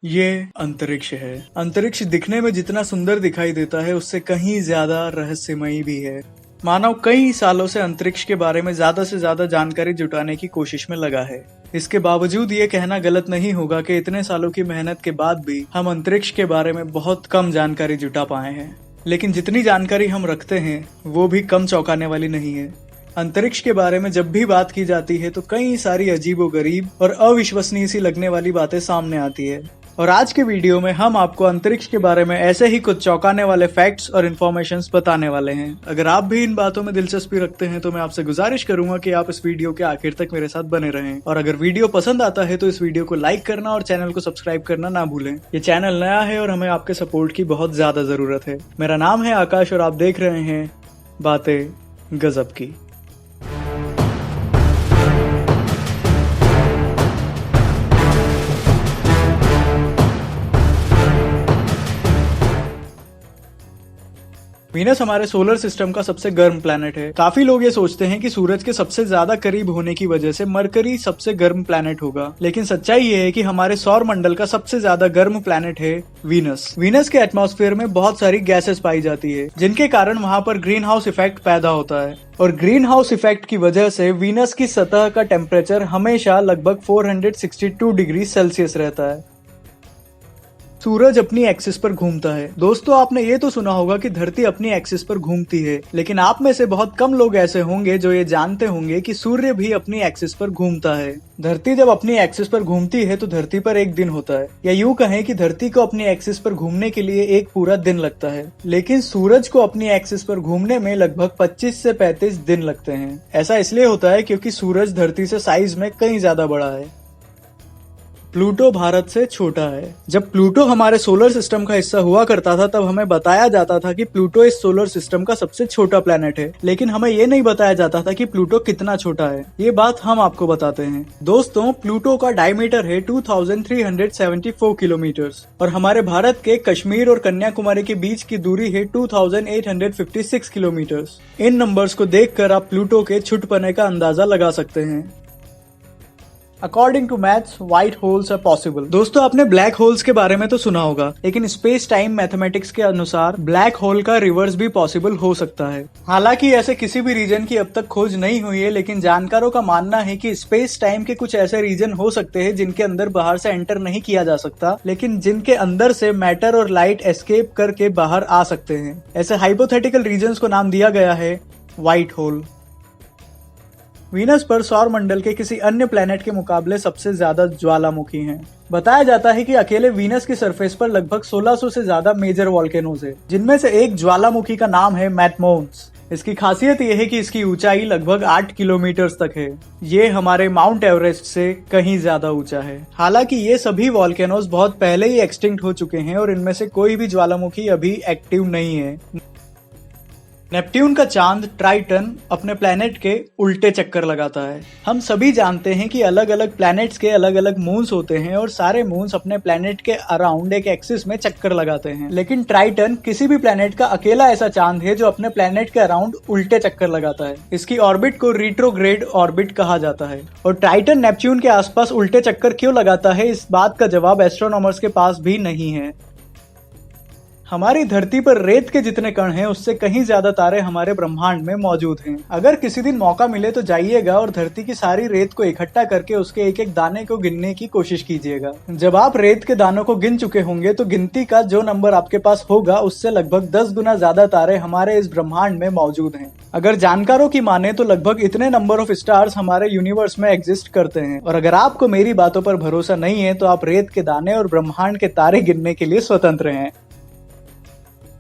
ये अंतरिक्ष है। अंतरिक्ष दिखने में जितना सुंदर दिखाई देता है उससे कहीं ज्यादा रहस्यमयी भी है। मानव कई सालों से अंतरिक्ष के बारे में ज्यादा से ज्यादा जानकारी जुटाने की कोशिश में लगा है। इसके बावजूद ये कहना गलत नहीं होगा कि इतने सालों की मेहनत के बाद भी हम अंतरिक्ष के बारे में बहुत कम जानकारी जुटा पाए हैं। लेकिन जितनी जानकारी हम रखते हैं वो भी कम चौंकाने वाली नहीं है। अंतरिक्ष के बारे में जब भी बात की जाती है तो कई सारी अजीबोगरीब और अविश्वसनीय सी लगने वाली बातें सामने आती है। और आज के वीडियो में हम आपको अंतरिक्ष के बारे में ऐसे ही कुछ चौंकाने वाले फैक्ट्स और इन्फॉर्मेशंस बताने वाले हैं। अगर आप भी इन बातों में दिलचस्पी रखते हैं तो मैं आपसे गुजारिश करूंगा कि आप इस वीडियो के आखिर तक मेरे साथ बने रहें। और अगर वीडियो पसंद आता है तो इस वीडियो को लाइक करना और चैनल को सब्सक्राइब करना ना भूलें। ये चैनल नया है और हमें आपके सपोर्ट की बहुत ज्यादा जरूरत है। मेरा नाम है आकाश और आप देख रहे हैं बातें गजब की। वीनस हमारे सोलर सिस्टम का सबसे गर्म प्लैनेट है। काफी लोग ये सोचते हैं कि सूरज के सबसे ज्यादा करीब होने की वजह से मरकरी सबसे गर्म प्लैनेट होगा, लेकिन सच्चाई ये है कि हमारे सौर मंडल का सबसे ज्यादा गर्म प्लैनेट है वीनस। वीनस के एटमॉस्फेयर में बहुत सारी गैसेस पाई जाती है जिनके कारण वहाँ पर ग्रीन हाउस इफेक्ट पैदा होता है। और ग्रीन हाउस इफेक्ट की वजह से वीनस की सतह का टेम्परेचर हमेशा लगभग 462 डिग्री सेल्सियस रहता है। सूरज अपनी एक्सिस पर घूमता है। दोस्तों, आपने ये तो सुना होगा कि धरती अपनी एक्सिस पर घूमती है, लेकिन आप में से बहुत कम लोग ऐसे होंगे जो ये जानते होंगे कि सूर्य भी अपनी एक्सिस पर घूमता है। धरती जब अपनी एक्सिस पर घूमती है तो धरती पर एक दिन होता है, या यूं कहें कि धरती को अपनी एक्सिस पर घूमने के लिए एक पूरा दिन लगता है, लेकिन सूरज को अपनी एक्सिस पर घूमने में लगभग 25 से 35 दिन लगते हैं। ऐसा इसलिए होता है क्योंकि सूरज धरती से साइज में कहीं ज्यादा बड़ा है। प्लूटो भारत से छोटा है। जब प्लूटो हमारे सोलर सिस्टम का हिस्सा हुआ करता था तब हमें बताया जाता था कि प्लूटो इस सोलर सिस्टम का सबसे छोटा प्लैनेट है, लेकिन हमें ये नहीं बताया जाता था कि प्लूटो कितना छोटा है। ये बात हम आपको बताते हैं। दोस्तों, प्लूटो का डायमीटर है 2374 किलोमीटर और हमारे भारत के कश्मीर और कन्याकुमारी के बीच की दूरी है 2856 किलोमीटर। इन नंबर्स को देखकर आप प्लूटो के छुटपने का अंदाजा लगा सकते हैं। According to maths, white holes are possible. दोस्तों, आपने ब्लैक होल्स के बारे में तो सुना होगा, लेकिन स्पेस टाइम मैथमेटिक्स के अनुसार ब्लैक होल का रिवर्स भी पॉसिबल हो सकता है। हालांकि ऐसे किसी भी रीजन की अब तक खोज नहीं हुई है, लेकिन जानकारों का मानना है कि स्पेस टाइम के कुछ ऐसे रीजन हो सकते हैं जिनके अंदर बाहर से एंटर नहीं किया जा सकता, लेकिन जिनके अंदर से मैटर और लाइट एस्केप करके बाहर आ सकते हैं। ऐसे हाइपोथेटिकल रीजन्स को नाम दिया गया है व्हाइट होल। वीनस पर सौर मंडल के किसी अन्य प्लैनेट के मुकाबले सबसे ज्यादा ज्वालामुखी हैं। बताया जाता है कि अकेले वीनस की सरफेस पर लगभग 1600 से ज्यादा मेजर वॉल्केनोज है, जिनमें से एक ज्वालामुखी का नाम है मैटमोन्स। इसकी खासियत यह है कि इसकी ऊंचाई लगभग 8 किलोमीटर तक है। ये हमारे माउंट एवरेस्ट से कहीं ज्यादा ऊंचा है। हालांकि ये सभी वॉल्केनोज बहुत पहले ही एक्सटिंक्ट हो चुके हैं और इनमें से कोई भी ज्वालामुखी अभी एक्टिव नहीं है। नेपट्यून का चांद ट्राइटन अपने प्लैनेट के उल्टे चक्कर लगाता है। हम सभी जानते हैं कि अलग अलग प्लैनेट्स के अलग अलग मून्स होते हैं और सारे मून्स अपने प्लैनेट के अराउंड एक एक्सिस में चक्कर लगाते हैं, लेकिन ट्राइटन किसी भी प्लैनेट का अकेला ऐसा चांद है जो अपने प्लैनेट के अराउंड उल्टे चक्कर लगाता है। इसकी ऑर्बिट को रिट्रोग्रेड ऑर्बिट कहा जाता है। और ट्राइटन नेपट्यून के आसपास उल्टे चक्कर क्यों लगाता है, इस बात का जवाब एस्ट्रोनॉमर्स के पास भी नहीं है। हमारी धरती पर रेत के जितने कण हैं उससे कहीं ज्यादा तारे हमारे ब्रह्मांड में मौजूद हैं। अगर किसी दिन मौका मिले तो जाइएगा और धरती की सारी रेत को इकट्ठा करके उसके एक एक दाने को गिनने की कोशिश कीजिएगा। जब आप रेत के दानों को गिन चुके होंगे तो गिनती का जो नंबर आपके पास होगा उससे लगभग 10 गुना ज्यादा तारे हमारे इस ब्रह्मांड में मौजूद हैं। अगर जानकारों की माने तो लगभग इतने नंबर ऑफ स्टार्स हमारे यूनिवर्स में एग्जिस्ट करते हैं। और अगर आपको मेरी बातों पर भरोसा नहीं है तो आप रेत के दाने और ब्रह्मांड के तारे गिनने के लिए स्वतंत्र हैं।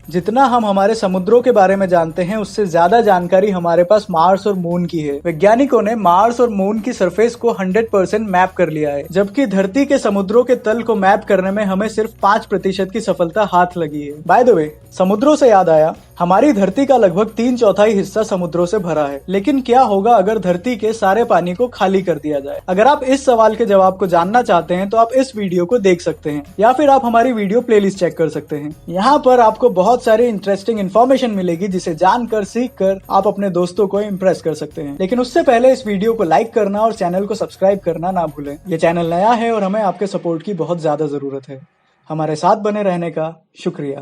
जितना हम हमारे समुद्रों के बारे में जानते हैं उससे ज्यादा जानकारी हमारे पास मार्स और मून की है। वैज्ञानिकों ने मार्स और मून की सरफेस को 100% मैप कर लिया है, जबकि धरती के समुद्रों के तल को मैप करने में हमें सिर्फ 5% की सफलता हाथ लगी है। बाय द वे, समुद्रों से याद आया, हमारी धरती का लगभग 3/4 हिस्सा समुद्रों से भरा है। लेकिन क्या होगा अगर धरती के सारे पानी को खाली कर दिया जाए? अगर आप इस सवाल के जवाब को जानना चाहते हैं तो आप इस वीडियो को देख सकते हैं, या फिर आप हमारी वीडियो प्लेलिस्ट चेक कर सकते हैं। यहाँ पर आपको बहुत बहुत सारी इंटरेस्टिंग इन्फॉर्मेशन मिलेगी जिसे जानकर सीख कर आप अपने दोस्तों को इम्प्रेस कर सकते हैं। लेकिन उससे पहले इस वीडियो को लाइक करना और चैनल को सब्सक्राइब करना ना भूलें। ये चैनल नया है और हमें आपके सपोर्ट की बहुत ज्यादा जरूरत है। हमारे साथ बने रहने का शुक्रिया।